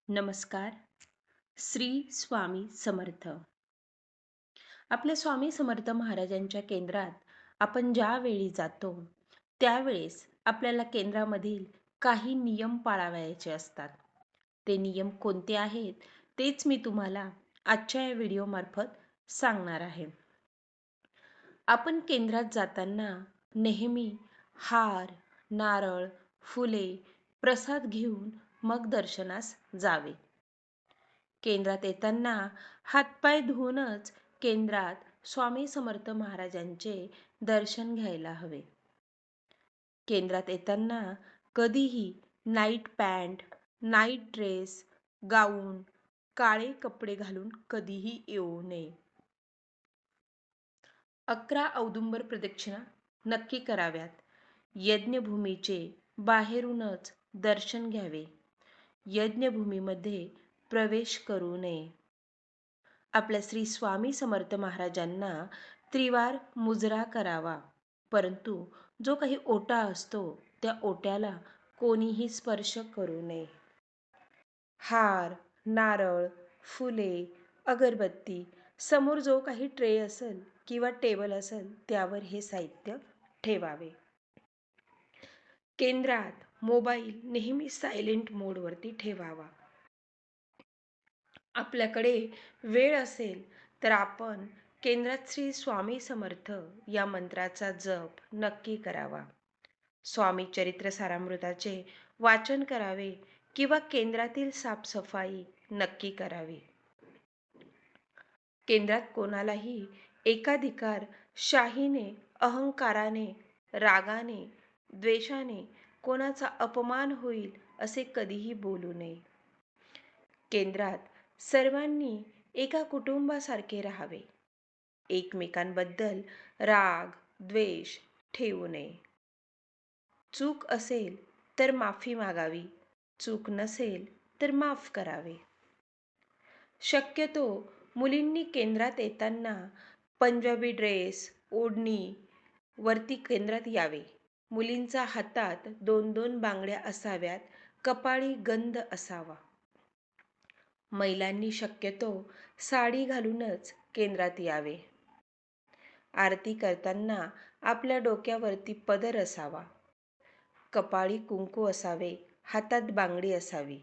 नमस्कार. श्री स्वामी समर्थ. आपल्या स्वामी समर्थ महाराजांच्या केंद्रात आपण ज्यावेळी जातो, त्यावेळेस आपल्याला केंद्रामधील काही नियम पाळावयाचे असतात. ते नियम कोणते आहेत, तेच मी तुम्हाला आजच्या या व्हिडिओमार्फत सांगणार आहे. आपण केंद्रात जाताना नेहमी हार, नारळ, फुले, प्रसाद घेऊन मग दर्शनास जावे. केंद्रात येताना हातपाय धुवूनच केंद्रात स्वामी समर्थ महाराजांचे दर्शन घ्यायला हवे. केंद्रात येताना कधीही नाईट पॅन्ट, नाईट ड्रेस, गाऊन, काळे कपडे घालून कधीही येऊ नये. 11 औदुंबर प्रदक्षिणा नक्की कराव्यात. यज्ञभूमीचे बाहेरूनच दर्शन घ्यावे. यज्ञभूमीमध्ये प्रवेश करू नये. आपल्या श्री स्वामी समर्थ महाराजांना त्रिवार मुजरा करावा, परंतु जो काही ओटा असतो त्या ओट्याला कोणीही स्पर्श करू नये. हार, नारळ, फुले, अगरबत्ती, समोर जो काही ट्रे असेल किंवा टेबल असेल त्यावर हे साहित्य ठेवावे. केंद्रात मोबाईल नेहमी सायलेंट मोडवरती ठेवावा. आपल्याकडे वेळ असेल तर आपण केंद्रात श्री स्वामी समर्थ या मंत्राचा जप नक्की करावा. स्वामी चरित्र सारामृताचे वाचन करावे किंवा केंद्रातील साफसफाई नक्की करावी. केंद्रात कोणालाही एकाधिकार शाहीने, अहंकाराने, रागाने, द्वेषाने कोणाचा अपमान होईल असे कधीही बोलू नये. केंद्रात सर्वांनी एका कुटुंबासारखे राहावे. एकमेकांबद्दल राग, द्वेष ठेवू नये. चूक असेल तर माफी मागावी, चूक नसेल तर माफ करावे. शक्यतो मुलींनी केंद्रात येताना पंजाबी ड्रेस, ओढणी वरती केंद्रात यावे. मुलींच्या हातात 2-2 बांगड्या असाव्यात, कपाळी गंध असावा. महिलांनी शक्यतो साडी घालूनच केंद्रात यावे. आरती करताना आपल्या डोक्यावरती पदर असावा. कपाळी कुंकू असावे, हातात बांगडी असावी.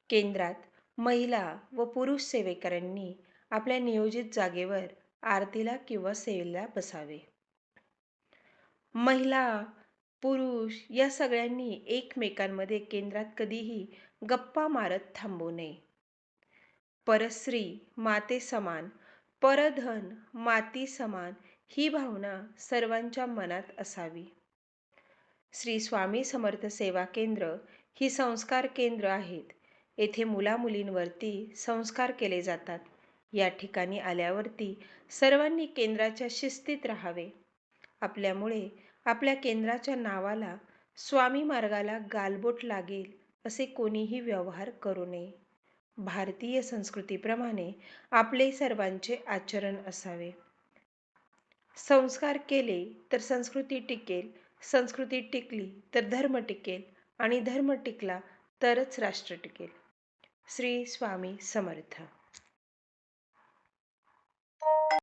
केंद्रात महिला व पुरुष सेवेकऱ्यांनी आपल्या नियोजित जागेवर आरतीला किंवा सेवेला बसावे. महिला, पुरुष या सगळ्यांनी एकमेकांमध्ये केंद्रात कधीही गप्पा मारत थांबू नये. परस्त्री माते समान, परधन माती समान ही भावना सर्वांच्या मनात असावी. श्री स्वामी समर्थ सेवा केंद्र ही संस्कार केंद्र आहेत. येथे मुलामुलींवरती संस्कार केले जातात. या ठिकाणी आल्यावरती सर्वांनी केंद्राच्या शिस्तीत राहावे. आपल्यामुळे आपल्या केंद्राच्या नावाला, स्वामी मार्गाला गालबोट लागेल असे कोणीही व्यवहार करू नये. भारतीय संस्कृतीप्रमाणे आपले सर्वांचे आचरण असावे. संस्कार केले तर संस्कृती टिकेल, संस्कृती टिकली तर धर्म टिकेल आणि धर्म टिकला तरच राष्ट्र टिकेल. श्री स्वामी समर्थ.